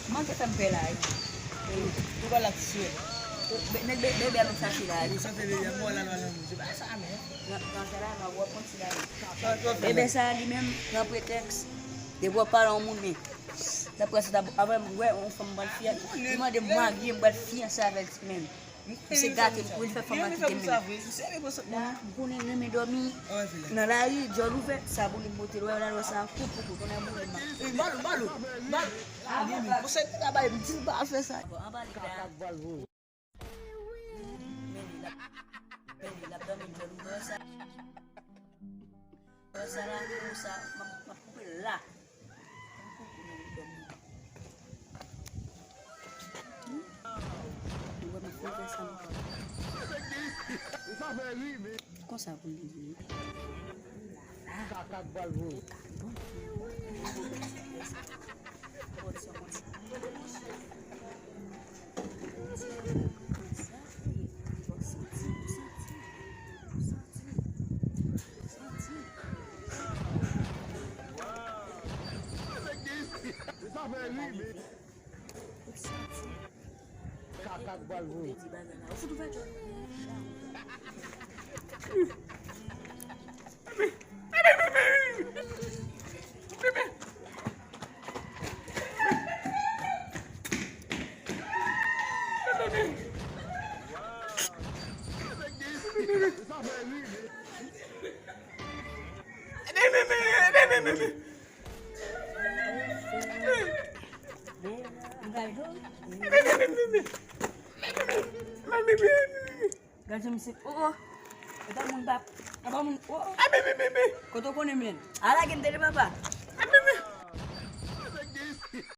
Manca também lá. Tu vai lá que se bebe a nossa cidade. Só te veja bola lá no mundo. Vai sabe, né? Não será na rua ponte cidade. Bebe essa ali mesmo, na pretext. De boa para o mundo. Da pressa da ava um fam balfia. Uma de magia balfia sabe mesmo. Você gata ele foi fama que tem mesmo. Lá, bune nem me dormi. Na lá aí, já não vê, sabe o motor lá na nossa cupo, não é muito mal. Balu. Você trabalha, me diz para festa. Cosa vuol dire? Gajah mesti, kita muntah, apa mun, kau tu kau ni men, ala kita dari apa?